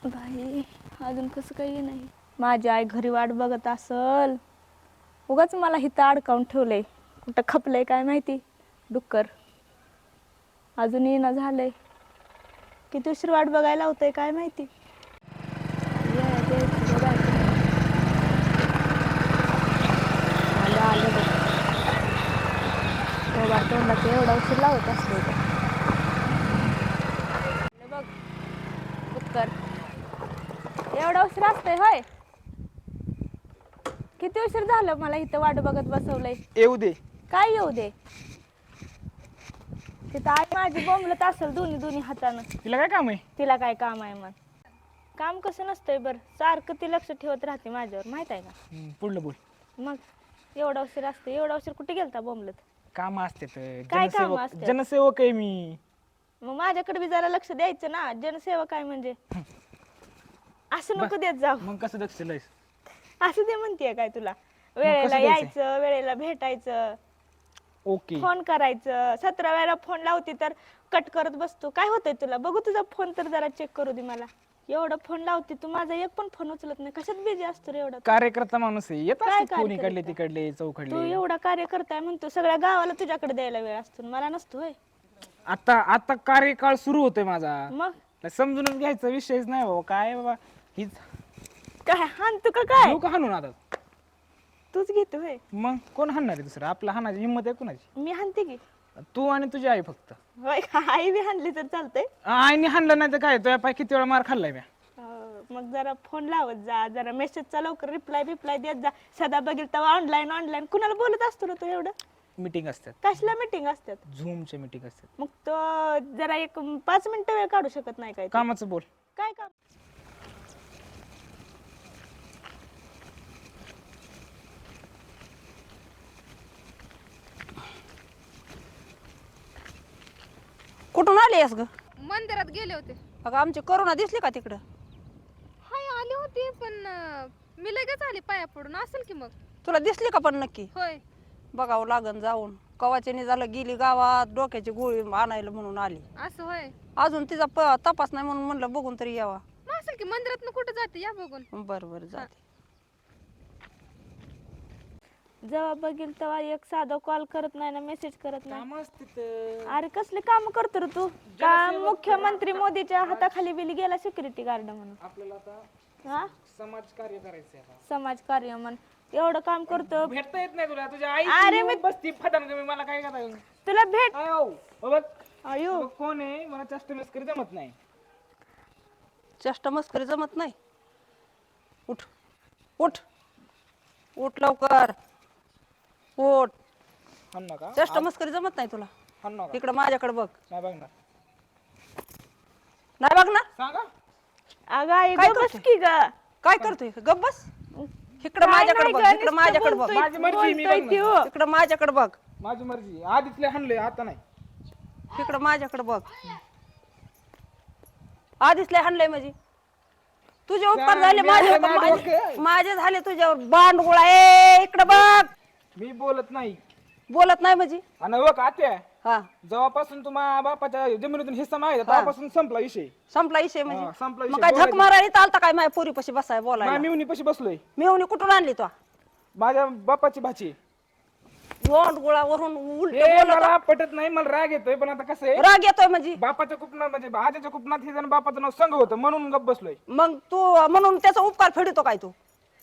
बाई अजून कसं काही नाही. माझी आई घरी वाट बघत असल. उगाच मला हिथं अडकावून ठेवलंय. कुठं खपलंय काय माहिती डुक्कर. अजून येणं झालंय. किती उशीर वाट बघायला होतंय काय माहिती. आलं बघ. तोंडाचं एवढा उशीर लावत असतो बघ डुक्कर. एवढा उशीर असतोय होय. किती उशीर झालं मला इथं वाट बघत बसवलंय. येऊ दे. काय येऊ दे. तिथं आई माझी बोंबलत असेल दोन्ही हातानं. तिला काय काम आहे? तिला काय काम आहे मग. काम कसं नसतंय बरं. सारखं ती लक्ष ठेवत राहते माझ्यावर माहित आहे का. पुढलं बोल. मग एवढा उशीर असते. एवढा उशीर कुठे गेलता बोंबलत. काम असते काय काम असते. जनसेवक आहे मी. मग माझ्याकडे बी जरा लक्ष द्यायचं ना. जनसेवा काय म्हणजे असं नको देत जाऊ. मग कसं लक्ष द्यायचं? असं दे म्हणतीये काय तुला. वेळेला यायचं, वेळेला भेटायचं, ओके फोन करायचं. 17 वेळा फोन लावते तर कट करत बसतो. काय होतंय तुला. बघू तुझा फोन तर जरा चेक करू दे मला. एवढा फोन लावते तू माझा एक पण फोन उचलत नाही. कशात बिझी असतो रे एवढा. कार्यकर्ता माणूस आहे. येत काय असते फोन इकडले कार्यकर्ता? तिकडले तू चौकडले. एवढा कार्य करताय म्हणतो. सगळ्या गावाला तुझ्याकडे द्यायला वेळ असतो मला नसतो होय. आता कार्यकाळ सुरू होतोय माझा. मग समजूनच घ्यायचा विषयच नाही बाबा. काय बाबा हीच काय हान तू का काय लोक हाणून आता. तूच घेतो होय. मग कोण हाणणार आहे दुसरं. आपला हाणाची हिंमत आहे कुणाची. मी हानते की. तू आणि तुझी आई फक्त. होय आई बी हानली तर चालतंय. आईने हाणलं नाही तर काय. तुझ्या पाय किती वेळा मार खाल्लाय मी. मग जरा फोन लावत जा. जरा मेसेजचा लवकर रिप्लाय देत जा. सदा बघील तेव्हा ऑनलाईन कुणाला बोलत असतो ना तू एवढं. मीटिंग असतात. कसल्या मीटिंग असतात. झूमच्या मीटिंग असतात. मग तो जरा एक 5 मिनिटं वेळ काढू शकत नाही काय. कामाचं बोल. काय काम. कुठून आली आहेस ग. मंदिरात गेले होते. अगं आमची करुणा दिसली का तिकडं. हाय आली होती पण मी लगेच आली पाया पडून. असेल की मग. तुला दिसली का पण नक्की. होय बघावं लागन जाऊन. कवाच्याने झालं गेली गावात डोक्याची गोळी आणायला म्हणून आली. असं होय. अजून तिचा तपास नाही म्हणून म्हणलं बघून तरी यावा. मग असेल की मंदिरात कुठं जाते या बघून. बरं जाते. जेव्हा बघील तेव्हा एक साधा कॉल करत नाही ना मेसेज करत नाही. काम असते. अरे कसले काम करतो रे तू. का मुख्यमंत्री मोदीच्या हाताखाली बिली गेला सिक्युरिटी गार्ड म्हणून. आपल्याला आता हा समाज कार्य करायचंय. समाज कार्य म्हण. एवढं काम करतो. भेटता येत नाही तुला. तुझ्या आई अरे मी बसती फटान तुम्ही मला काय करता. तुला भेट बघ आयो कोण आहे. मला चष्ट मस्करी जमत नाही. चष्ट मस्करी जमत नाही. उठ उठ उठ लवकर उठ. हाण नका. चष्ट मस्करी जमत नाही तुला. हाण नका. इकडं माझ्याकडे बघ. नाही बघणार. नाही बघ ना. सांगा. अगं आई काय गं बस करते? की ग. काय करतोय गप बस. इकडं माझ्याकडे बघ. इकडं माझ्याकडे बघ. माझी मर्जी मी बोलतोय ती हो. इकडं माझ्याकडे बघ. माझी मर्जी. आधीच हाणलंय आता नाही. इकडं माझ्याकडे बघ. आधीच लय हाणलंय म्हणजे तुझे उपकार झाले माझे झाले तुझ्यावर. बांडगुळा ए इकडं बघ. मी बोलत नाही. बोलत नाही म्हणजे. आणि बघ आत्या हा जेव्हापासून तुम्हा बापाच्या जमिनीतून हिस्सा माहिती तेव्हापासून संपला विषय. संपला विषय हा, म्हणजे. संपला मग विषय. काय झक मारायला चालता काय माझ्या पोरी पशी बसाय बोलायला. मी पशी बसलोय. मिळवणी कुठून आणली तो. माझ्या बापाची भाची. बांडगुळावरून उलट हे बोलत. मला पटत नाही. मला राग येतोय पण आता कसं आहे. राग येतोय म्हणजे. बापाच्या कुपनात म्हणजे आजीच्या कुपनात हे जण बापाचं नाव संघ होतं म्हणून गप बसलोय. मग तू म्हणून त्याचा उपकार फेडतो काय तू.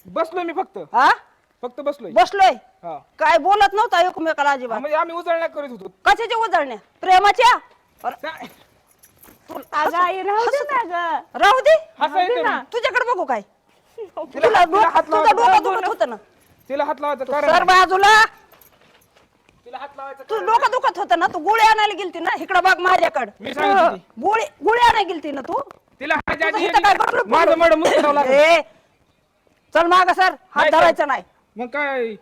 बसलोय मी फक्त बसलोय. बसलोय. हा काय बोलत नव्हता एकमेकाला अजिबात. म्हणजे आम्ही उजळण्या करीत होतो. कशाच्या उजळण्या प्रेमाच्या. अगं आई राहू दे ना ग. राहू दे. हसा येते ना. तुझ्याकडे बघू काय. तिला हात तुझं डोकं दुखत होतं ना. तिला हात लावायचं कारण सर बाजूला. तिला हात लावायचं तू डोकं दुखत होतं ना. तू गोळी आणायला गेलती ना. इकडं बघ माझ्याकडे. मी सांगितलं ती. गोळी आणायला गेलती ना तू. तिला हात आधी इथं काय बडबड माझं मड मुसडावं लागलं. ए, चल माग सर. हात नाही, धरायचा नाही. मग काय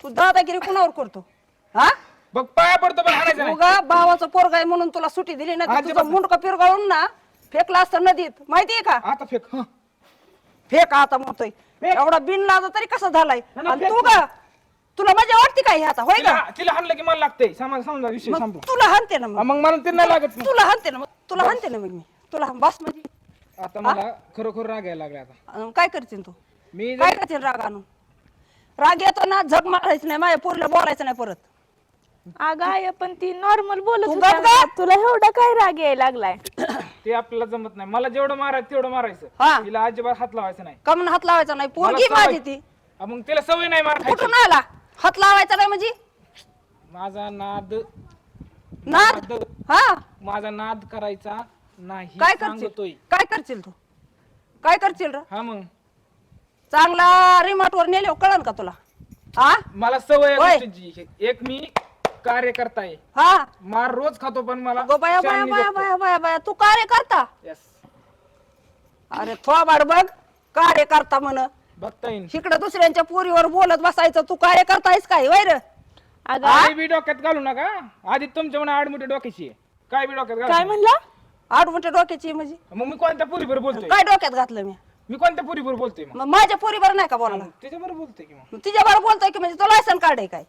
तू दादागिरी कुणावर करतो. हा बघ पाया पडतो पण हाणायचं नाही. उगा भावाचं पोरग आहे म्हणून तुला सुट्टी दिली ना. आजी तुझं बस. मुंडकं पिरगाळून ना फेकला असतं नदीत. माहितीये का. आता फेक. हं. फेक आता म्हणतोय. फेक. एवढा बिन लाजा तरी कसा झालाय. ना, आणि फेक. तू का तुला मजा वाटते काय हे आता होय का. तिला हाणलं की मला लागतंय. समजा विषय मग संपला. तुला हाणते ना. मग मला ते नाही लागत. तुला हाणते ना. मग तुला हाणते ना. मग मी तुला बस म्हणजे आता मला खरोखर राग यायला लागला आता. काय करशील तू मी काय करशील राग आणून? राग येतो ना झक मारायचं नाही, माझ्या पोरीला बोलायचं नाही परत. अगं आहे पण ती नॉर्मल बोलत तू होती गप अगं. गप. तुला एवढा काय राग यायला लागलाय? ते आपल्याला जमत नाही. मला जेवढं मारायचं तेवढं मारायचं. हा. तिला अजिबात हात लावायचा नाही. कमन हात लावायचा नाही, पोरगी मला माझी सवय- ती. मग तिला सवय नाही मार खायची. कुठून आला हात लावायचा नाही म्हणजे? माझा नाद नाद हा माझा नाद करायचा नाही काय सांगतोय. करशील? काय करशील तू? काय करशील र? हा मग चांगला रिमोट वर नेले कळन का तुला? हा मला सवय आहे होय. गोष्टीची. एक मी कार्यकर्ता आहे. हा मार रोज खातो पण मला गो बाया बाया शाननी बाया जगतो. बाया बाया बाया तू कार्य करता? Yes. अरे थोबाड बघ, कार्य करता म्हण. बघता येईन. इकडे दुसऱ्यांच्या पोरीवर बोलत बसायचं, तू कार्य करतायस काय वैर? अगं काय बी डोक्यात घालू नका. आधी तुमच्या म्हणा आडमुठी डोक्याची आहे. काय बी डोक्यात काय घालू म्हणला? आडमुठ्या डोक्याची म्हणजे मग मी कोणत्या पुरीवर बोलतोय? काय डोक्यात घातलं मी? मी कोणत्या पुरीवर बोलतोय मग? मग माझ्या पोरीवर नाही का बोलायला? त्याच्याबरोबर बोलतोय की मग तिच्यावर बोलतोय की म्हणजे तो लायसन कार्ड आहे काय?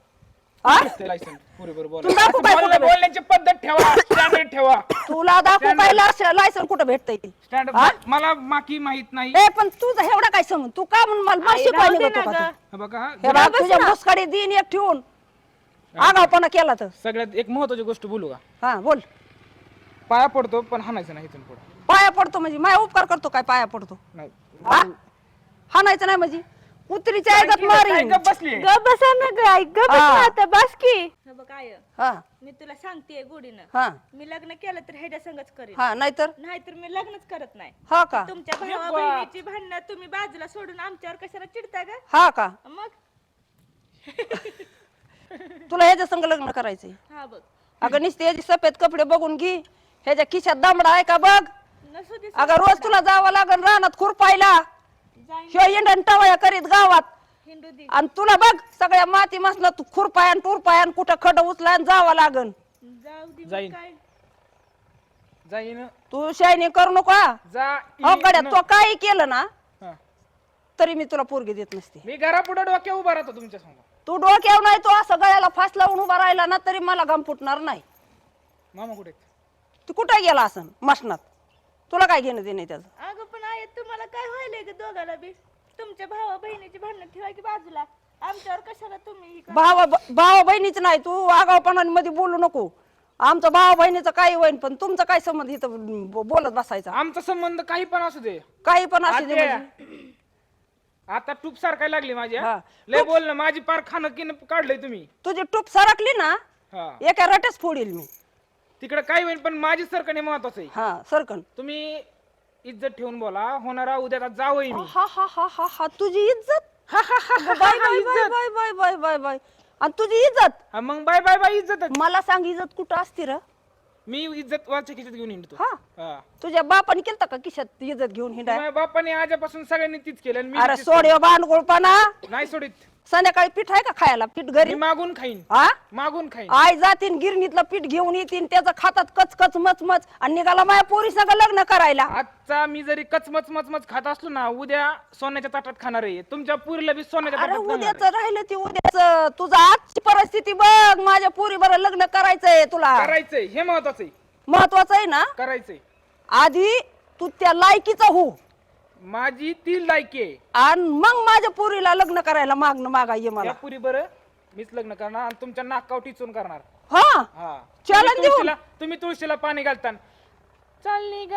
हा ते लायसन पुरीवर तू दाखव काय कुठं बोलण्याची पद्धत ठेवा. स्टँडर्ड ठेवा. तुला दाखव काय लायसन कुठं भेटतंय ते? स्टँडर्ड मला माकी माहित नाही. ए पण तुझं एवढा काय समज तू का म्हणून मला आई, शिकवायला राहू दे निघतो ना का गं. तू? हा बघा हे बघ तुझ्या मुसकाडी दिन एक ठेवून आगावपणा केला तर. सगळ्यात एक महत्वाची गोष्ट बोलू का? हा बोल. पाया पडतो पण हाणायचं नाही इथून पुढे. पाया पडतो म्हणजे माय उपकार करतो काय पाया पडतो? नाही हा हाणायचं नाही म्हणजे कुत्रीच्या ऐकत मारी. काय गप्प बसली? ग बसा ना ग आई, ग बस हा. ना आता, बस की. हे बघ काय हा मी तुला सांगतेय गोडीनं, हा मी लग्न केलं तर ह्याच्या संगच करेन, हा नाहीतर नाहीतर मी लग्नच करत नाही. हा का तुमच्या भावा बहिणीची भांडणं तुम्ही बाजूला सोडून आमच्यावर कशाला चिडता ग? हा का मग तुला ह्याच्या संग लग्न करायचंय? हा बघ, अगं नुसते ह्याचे सफेद कपडे बघून घे, ह्याच्या खिशात दामडा आहे का बघ. नसू दे, अगं रोज तुला जावं लागन रानात खुरपायला, जाईन ह्यो इंडन टवया करीत गावात. हिंदू दे, आणि तुला बघ सगळ्या माती मसला तू खुरपायान टुरपायान कुठं खड उचलायन जावं लागन. जाऊ दे मग जाईन. काय. जाईन तू शायनिंग करू नको हा. जा हो गड्या तो काही केलं ना हा. तरी मी तुला पोरगी देत नसते. मी घरापुढे डोक्या उभा राहतो तुमच्या समोर. तू डोक्यावर नाही तो असं गळ्याला फास लावून उभा राहिला ना तरी मला घाम फुटणार नाही. मामा कुठे आहेत? तू कुठे गेला असन मशनात, तुला काय घेणं देणे त्याचं? अगं पण आहे तुम्हाला काय व्हायलंय ग दोघाला बी? तुमच्या भावा बहिणीची भांडणं ठेवा की बाजूला, आमच्यावर कशाला तुम्ही ही करता? भावा बहिणीच नाही, तू आगावपणामध्ये बोलू नको. आमचं भावा बहिणीचं काही होईन पण तुमचं काय संबंध इथं बोलत बसायचा? आमचा संबंध काही पण असू दे. काही पण असू दे आत्या, म्हणजे. आता टूप सारखाय लागली माझ्या. हा. लय बोल ना, माझी पार खाणं किन काढलंय तुम्ही. तुझी टूप सरकली ना हा एका रट्याच फोडील मी. तिकडे काही होईल पण माझी सरकणे महत्वाचं आहे. हा सरकन. तुम्ही इज्जत ठेवून बोला. होणारा उद्या जावई मी. हा हा हा हा हा तुझी इज्जत. Bye bye bye bye bye bye bye bye. आणि तुझी इज्जत हा, मग बाय बाय बाय इज्जत. मला सांग इज्जत कुठं असती र? मी इज्जत वाच्या खिशात घेऊन हिंडतो. हा हा. तुझ्या बापाने केलता का खिशात इज्जत घेऊन हिंडाय? माझ्या बापाने आजपासून सगळ्यांनी तीच केलं आणि मी अरे तीच सोड बांडगोळपणा. केलं. नाही सोडित. संध्याकाळी पीठ आहे का खायला? पीठ घरी मी मागून खाईन. हा मागून खाईन. आई जातीन गिरणीतलं पीठ घेऊन येतीन त्याचं खातात कचकच मचमच आणि निघाला माझ्या पोरी संग लग्न करायला. आजचा मी जरी कचमच मचमच खात असलो ना, उद्या सोन्याच्या ताटात खाणार आहे. तुमच्या पुरीला बी सोन्याच्या अरे ताटात खाणार उद्याच आहे. राहिलं ते उद्याच. तुझं आजची परिस्थिती बघ, माझ्या पोरी बरं लग्न करायचंय तुला. करायचंय हे महत्वाचं आहे. महत्वाचं आहे ना. करायचंय. आधी तू त्या लायकीचा हो माझी ती लायकी आहे. आणि मग माझ्या पोरीला लग्न करायला मागा ये मला. या पुरी बरं मीच लग्न करणार आणि तुमच्या नाकाव टिचून करणार. हा हा चलन देऊ. तुम्ही तुळशीला पाणी घालता. चालली ग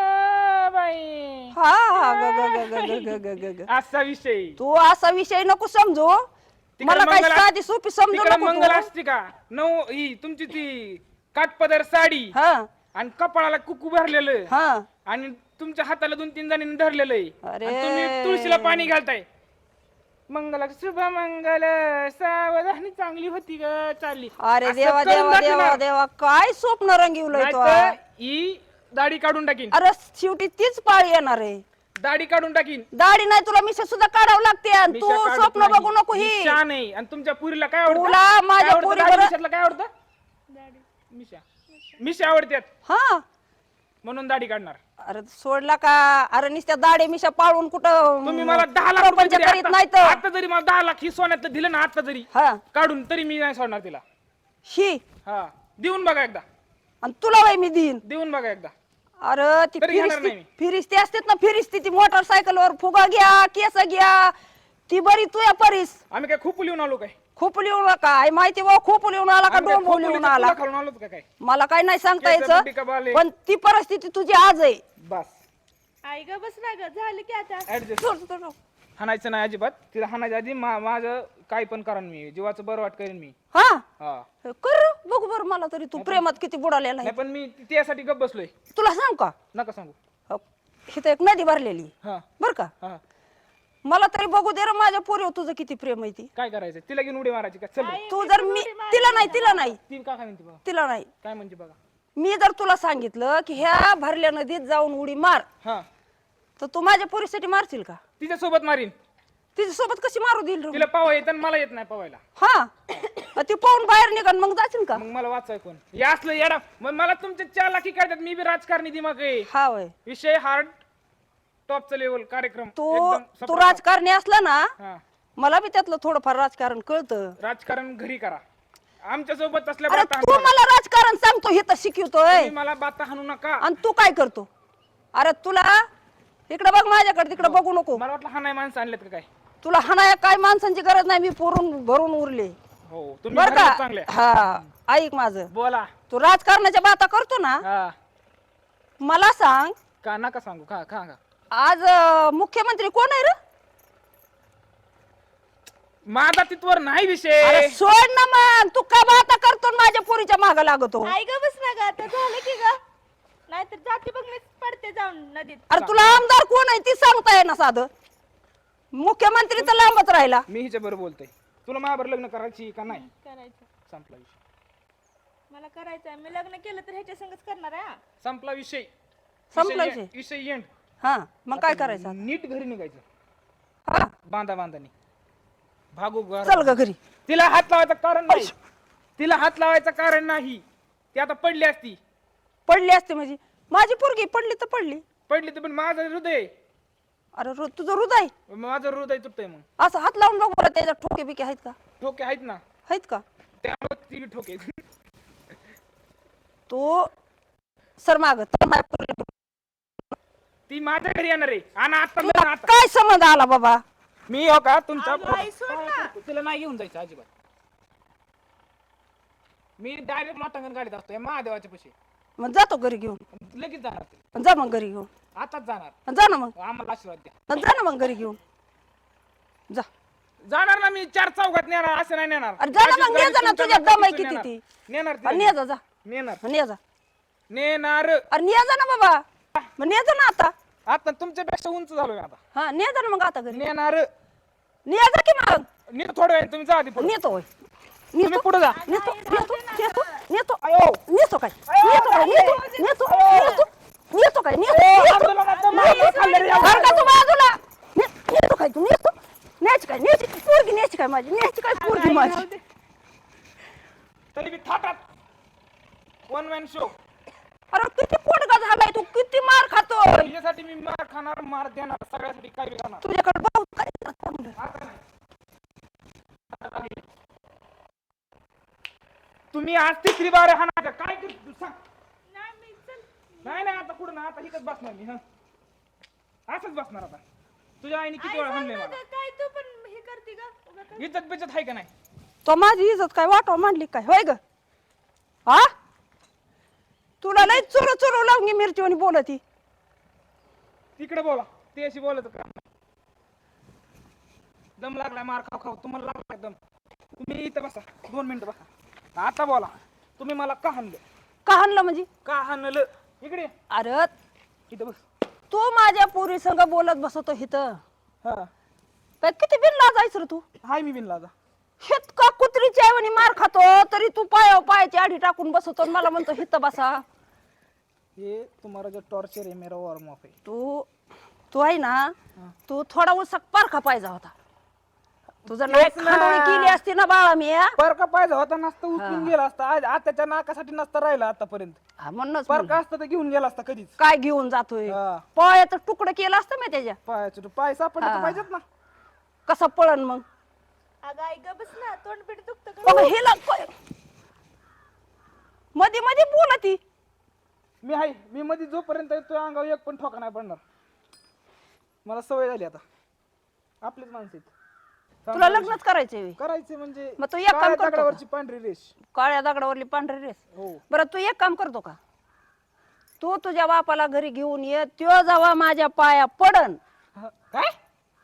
बाई. हा हा ग ग ग ग ग ग ग ग. असा विषय. तू असा विषय नको समजू. मला काय मंगल साधी सोपी समजू तिकडे नको मंगल तू. असते का? नऊ ही तुमची ती काटपदर साडी हा आणि कपाळाला कुकू भरलेलं हा आणि तुमच्या हाताला 2-3 जणांनी धरलेलं आहे. अरे. आणि तुम्ही तुळशीला पाणी घालताय. मंगला शुभ मंगल सावधानी चांगली होती ग चालली. अरे असं देवा करून देवा दाखवणार. देवा देवा काय स्वप्न रंगवलंय तो. नाहीतर ही दाढी काढून टाकीन. अरे शेवटी तीच पाळी येणार आहे. दाढी काढून टाकीन. दाढी नाही तुला मिशा सुद्धा काढावं लागते आणि तू मिशा काढत स्वप्न नाही. बघू नको ही. मिशा नाही. आणि तुमच्या पुरीला काय आवडतं? तुला माझ्या काय आवडतं? पोरीवर- दाढी मिशातलं काय आवडतं? मिशा. मिशा आवडतात हा म्हणून दाढी काढणार. अरे सोडला का? अरे नुसत्या दाढी मिशा पाळून कुठं तुम्ही मला 10 लाख रुपये प्रपंच जरी करीत आता नाही तर. आता जरी मला 10 लाख ही सोन्यातलं दिलं ना, आता जरी हा काढून तरी मी नाही सोडणार तिला. ही हा देऊन बघा एकदा. आणि तुला वय मी देईन. देऊन बघा एकदा. अरे ती तरी घेणार नाही मी. फिरिस्ती असतात ना, फिरिस्ती ती मोटरसायकलवर फुगा घ्या, केस घ्या, ती बरी तुया परीस. आम्ही काय खूप लिहून आलो काय खूप लिहून काय माहिती बा, खूप लिहून आला का आम्ही काय डोंबो लिहून खोपोलीचं आला, तुला खालून आलोत का काय मला काय नाही सांगता केस बुड्डी का बाले? यायचं, पण ती परिस्थिती तुझी आज आहे. बस आई ग बस ना ग, झालं की आता. ऍडजस्ट सोड, सोड, सोड. हाणायचं नाही अजिबात. तिला हाणायच्या आधी माझं काय पण करेन मी, जीवाचं बरं वाट करेन मी. हा हा कर बघू बरं मला तरी तू प्रेमात किती बुडालेला नाही आहे. पण मी त्यासाठी गप बसलोय. तुला सांग का, नका सांगू. इथं एक नदी भरलेली हा बर का, हा मला तरी बघू दे रे माझ्या पोरीवर तुझं किती प्रेम आहे ती. काय करायचं, तिला घेऊन उडी मारायची का? चल रे. तू जर मी तिला नाही ती का काय म्हणते बघा, तिला नाही, काय म्हणते बघा. मी जर तुला सांगितलं की ह्या भरल्या नदीत जाऊन उडी मार, हा तर तू माझ्या पोरीसाठी मारशील का? तिच्या सोबत मारीन. तिच्या सोबत कशी मारू देईल रे? तिला पावा येत मला येत नाही पावायला. हा ती पाहून बाहेर निघाल मग जाशील का? मग मला वाचाय कोण या असलं येडा. मग मला तुमचे 4 लाखी काढतात. मी बी राजकारणी दिमाग आहे. हा वय विषय हार्ड टॉपचा लेवल कार्यक्रम तू एकदम तू सपाट. राजकारणी असला ना, हा मला बी त्यातलं थोडंफार राजकारण कळतं. राजकारण घरी करा. आमच्या सोबत असल्या अरे बाता तू हाणू नका. मला राजकारण सांगतो हे तर शिकवतोय, तुम्ही मला बाता हाणू नका. आणि तू काय करतो? अरे तुला इकडे बघ माझ्याकडे, तिकडे बघू नको. मला वाटलं हा नाही माणसं आणलेत का काय. तुला हाणाया काय माणसांची गरज नाही, मी पोरून भरून उरले हो तुम्ही बर घरात का. चांगले. हा ऐक माझं, बोला. तू राजकारणाच्या बाता करतो ना, हा मला सांग का नका सांगू. का का का आज मुख्यमंत्री कोण आहे रे? माझा तिथवर नाही अरे विषय. सोड ना मग, तू का बाता करतो आणि माझ्या पोरीच्या माग लागतो? आई ग बस ना ग, आता झालं की ग, नाहीतर जाते बघ मी पडते जाऊन नदीत. अरे तुला आमदार कोण आहे ती सांगता येईना साधं, मुख्यमंत्री तर लांबच राहिला. मी हिच्या बरोबर बोलतोय. तुला माझ्यावर लग्न करायची का नाही? करायचं, संपला विषय. मला करायचंय. मी लग्न केलं तर ह्याच्या संगच करणार आहे. संपला विषय. संपला विषय विषय. विषय एंड. हा मग काय करायचं? नीट घरी निघायचं. हा बांधा बांधानी भागू घर. चल ग घरी. तिला हात लावायचं कारण नाही. तिला हात लावायचं कारण नाही. ती आता पडली असती. पडली असते म्हणजे माझी पोरगी पडली तर पडली. पडली तर पण माझं हृदय. अरे तुझं हृदय माझं हृदय तुटतंय. मग असं हात लावून बघ बरं, त्याच्यात ठोके बिके आहेत का? ठोके आहेत ना, आहेत का? त्यामुळे ती बी ठोके. तो सर माग ती माझ्या घरी येणार आहे. आणि आता लग्न आता. काय संबंध आला बाबा? मी हो का तुमच्या अगं, आई सोड ना. तिला नाही घेऊन जायचं अजिबात. मी डायरेक्ट माटांगण गाडीत असतो या महादेवाच्या पाशी. मग जातो घरी घेऊन. लगेच जाणार ते. जा मग घरी घेऊन. आताच जाणार. जा ना मग, आम्हाला आशीर्वाद द्या. जा ना मग घरी घेऊन जा. जाणार ना मी 4 चौघात नेणार असं नाही नेणार. अरे जा ना मग, अशीच ने जा ना, गाडी तुझ्या तुमच्या दम आहे गाडीतून किती नेणार. ती. नेणार अरे तिला. ने जा, जा नेणार ने जा. नेणार. अरे ने जा ना बाबा, मग ने जा ना आता. आता तुमच्यापेक्षा उंच झालोय आता. हा ने जा ना मग आता घरी. नेणार. ने जा की मग. नीट थोडं वेळ तुम्ही जा आधी पुढे. नेतो होय. तुम्ही पुढे जा. नेतो नेतो नेतो नेतो अयो. नेतो काय नेतो काय नेतो नेतो नेतो नेतो काय नेतो आंदोलनाचं मागं खाल्लं रे. तू बाजूला नेतो काय तू नेतो न्यायची काय न्यायची पोरगी न्यायची काय माझी न्यायची काय पोरगी माझी. तरी बी थाटात 1 मॅन शो. अरे किती पोटगा झालाय तू, किती मार खातोय. तुझ्यासाठी मी मार खाणार, मार देणार, सगळ्यासाठी काय बी करणार. तुझ्याकडे बहुत काय चांगलं. आता नाही. तुम्ही आज 3री बार हाणायचं काय करतो सांग. नाही नाही आता कुठं ना, आता इथंच बसणार मी. हा असंच बसणार आता. तुझ्या आईने किती वेळा हाणलंय मला. काय तू पण हे करते का? इज्जत बिज्जत आहे का नाही? तो माझी इज्जत काय वाटव मांडली काय होय ग? हा तुला लय चोर चोर लावून मिरची आणि बोलती. तिकडे बोला. ते अशी बोलत का? दम लागलाय मार खाऊ खाऊ. तुम्हाला लागलाय दम. तुम्ही इथं बसा 2 मिनिटं बसा. आता बोला. तुम्ही मला का हाणलं? का हाणलं म्हणजे? का हाणलं? इकडे ये. अरे इथं बस. तू माझ्या पोरी संग बोलत बसतो इथं. हा काय किती बिनला जायचं रे तू? हाय मी बिनला. हेत का कुत्रीच्या ऐवणी मार खातो तरी तू पायाची आडी टाकून बसतो आणि मला म्हणतो हित बसा. ये तुम्हारा जो टॉर्चर है मेरा वॉर्म अप है. तू आहे ना, तू थोडा उसक पारखा पाहिजे होता. तुझं नाही तेच ना. खांडोळी केली असती ना बाळा मी. परका पाहिजे होता नसता उचलून गेला असता. आज आताच्या नाकासाठी नसता राहिला आतापर्यंत. म्हणूनच परका असता तर घेऊन गेला असता कधीच. काय घेऊन जातोय? हा. पायाचं तुकडं केलं असतं मी त्याच्या. पायाचं पाय सापडले तर पाहिजेत ना. कसं पळण मग? अगं आई ग बस ना, तोंडपीठ दुखतं का? बघ हिला मध्ये मध्ये बोलती. मी आहे, मी मध्ये जोपर्यंत तो अंगावर एक पण ठोका नाही पडणार. मला सवय झाली आता. आपलीच माणसं आहेत. तुला लग्नच करायचंय करायचे म्हणजे मग तू एक काम काळ्या करतो का? दगडावरची पांढरी रेष. काळ्या दगडावरली पांढरी रेस. हो. बरं तू एक काम करतो का? तू तुझ्या बापाला घरी घेऊन ये, त्यो जेव्हा माझ्या पाया पडन काय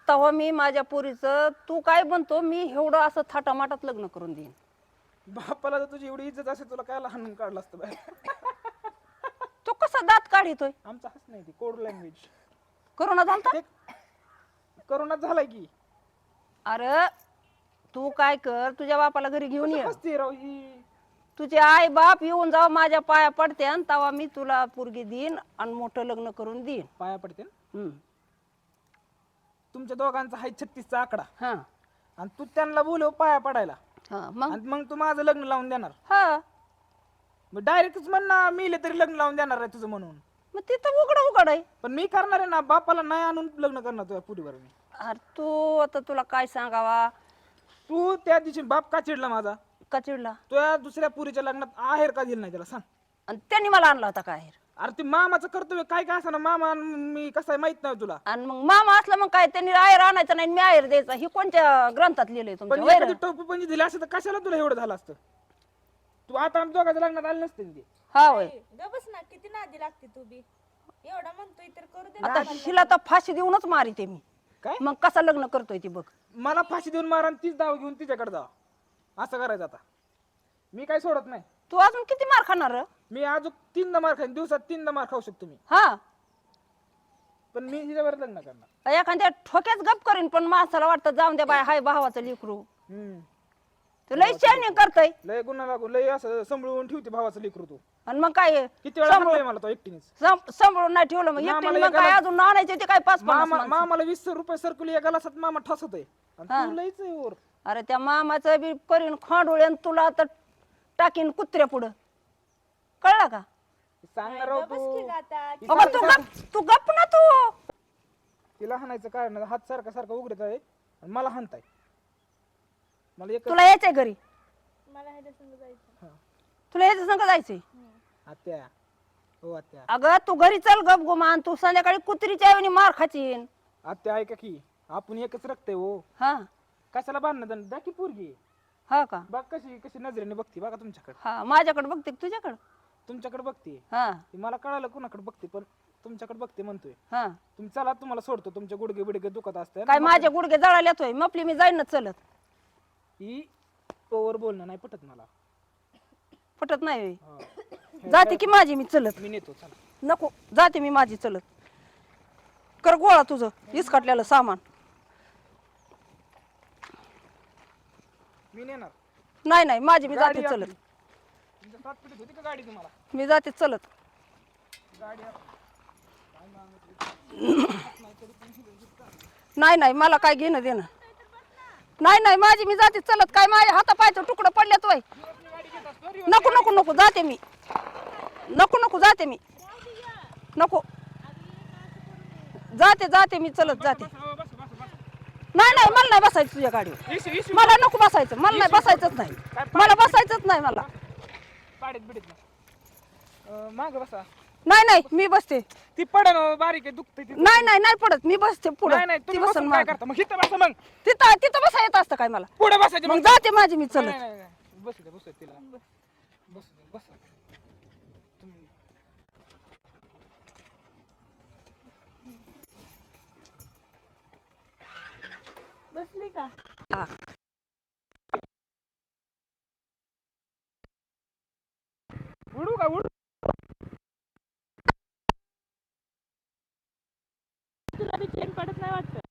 तेव्हा मी माझ्या पोरीचं तू काय म्हणतो मी एवढं असं थाटामाटात लग्न करून देईन. बापाला जर तुझी एवढी इज्जत असेल तुला काय हाणून काढलं असतं बाहेर. तो कसा दात काढितोय? आमचा हस नाही ती कोड लँग्वेज. करोना झालता? ते करोनात झालाय की. अरे तू काय कर, तुझ्या बापाला घरी घेऊन ये. हसते राव ही. तुझे आई बाप येऊन जाऊ माझ्या पाया पडते आणि तेव्हा मी तुला पोरगी देईन आणि मोठं लग्न करून देईन. पाया पडते ना. हम्म. तुमच्या दोघांचा आहे 36चा आकडा हा आणि तू त्यांना बोलव पाया पडायला हा मग आणि मग तू माझं लग्न लावून देणार. हा मग डायरेक्टच म्हण ना मेले तरी लग्न लावून देणार आहे तुझं म्हणून. मग तिथं उघड आहे. पण मी करणार आहे ना, बापाला नाही आणून लग्न करणार तुझ्या पुरीवर मी. अरे तू आता तुला काय सांगावा? तू त्या दिवशी बाप का चिडला माझा? का चिडला? तुझ्या दुसऱ्या पुरीच्या लग्नात आहेर का दिलं नाही त्याला सांग. आणि त्यांनी मला आणला होता काय? अरे ते मामाचं कर्तव्य काय काय असं ना, मामा मी कसं आहे माहित नाही तुला. आणि मग मामा असला मग काय त्यांनी आयर आणायचा नाही मी आयर द्यायचा, ही कोणत्या ग्रंथात लिहिलंय पण तुमच्या? एखादी टोपी पण दिली असं तर कशाला तुला एवढं झालं असतं? तू आता आमच्या दोघांच्या लग्नात आले नसते ते. हा होय. गबस ना, किती नादी लागते तू बी. एवढा म्हणतोय तर करू दे. आता हिला तर फाशी देऊनच मारिते मी. काय मग कसा लग्न करतोय ती बघ. मला फाशी देऊन मारा आणि तीच दाव घेऊन तिच्याकडे जावा असं करायचं आता. मी काय सोडत नाही. तू अजून किती मार खाणार रे? मी अजून 3दा मार खाईन, दिवसात 3दा मार खाऊ शकतो मी. हा पण मी हिच्यावर लग्न करणार. एखाद्या ठोक्याच गप करीन, पण माणसाला वाटतं जाऊन द्या बाय हाय भावाचं लेकरू. हम्म. तू लय शायनिंग करतय. लय गुन्हा लागू लय असं सांभाळून ठेवते भावाचं लेकरू तू. आणि मग काय किती वेळा सांगतोय मला तो एकटीनेच. सांभाळून नाही ठेवलं मग मामाला एकटीने मग काय एकाला- अजून आणायचे ते काय 5-50 मामा माणसं. मामाला 20 रुपये सर्कुल या गलासात मामा ठसत आहे हा. आणि तू लयच आहे वर. अरे त्या मामाचं बी करीन खांडोळे आणि तुला तर टाकीन कुत्र्या पुढं. कळलं का? सांगणार राव तू. अगं तू गप ना तू. तिला हाणायचं कारण नाही. हात सारखा सारखा उघडत आहे आणि मला हाणताय. मला एक तुला यायचंय घरी? मला ह्याच्या संग जायचं. हा. तुला यायचं संग जायचंय? आत्या हो आत्या. अगं तू घरी चल गप गुमान, तू संध्याकाळी कुत्रीच्या ऐवणी मार खाचीन. आत्या ऐका की आपण एकच रक्त आहे हो. हा कशाला बांधणं द्या की पोरगी. हा का? बघ कशी कशी नजरेने बघते बघा तुमच्याकडे. हा माझ्याकडे बघते का तुझ्याकडे? तुमच्याकडे बघते. हा ती मला कळालं कुणाकडे बघते पण तुमच्याकडे बघते म्हणतोय. हा तुम्ही चला तुम्हाला सोडतो. तुमचे गुडघे बिडघे दुखत असते काय माझे गुडघे जळाले येतोय मपली मी जाईन ना चलत. ही ओवर बोलणं नाही पटत मला. पटत नाही होय. हा. जाते की माझी मी चलत. मी नेतो चला. नको जाते मी माझी चलत. कर गोळा तुझं इसकाटलेलं सामान. मी नेणार. नाही नाही माझी मी गाडी जाते आपली. चलत. तुमच्या सात पिढीत होती का गाडी तुम्हाला? मी जाते चलत. गाडी नाही नाही मला काय घेणं देणं नाही. नाही माझी मी जाते चलत. काय माझ्या हाता पायचं तुकडं पडल्यात वय. नको नको नको जाते मी. नको नको जाते मी. नको जाते जाते मी चलत जाते. नाही नाही मला नाही बसायचं तुझ्या गाडीवर. मला नको बसायचं. मला नाही बसायचंच नाही. मला बसायचंच नाही मला. पाडीत बिडीत माग बसा. नाही नाही मी बसते. ती पडन बारीक आहे दुखते ती. नाही नाही नाही पडत मी बसते पुढे. नाही नाही ती तुम्ही बसन बसून काय मागं. करता मग इथं बसा मग. तिथं तिथं बसा येत असतं काय मला. पुढे बसायचं मग जाते माझी मी चलत. नाही, नाही, नाही. बसू द्या बसू द्या तिला. बसू द्या बसा. तुम्ही बसली का? हा. उडू का उडू? तुला बी चेन पडत नाही वाटतं.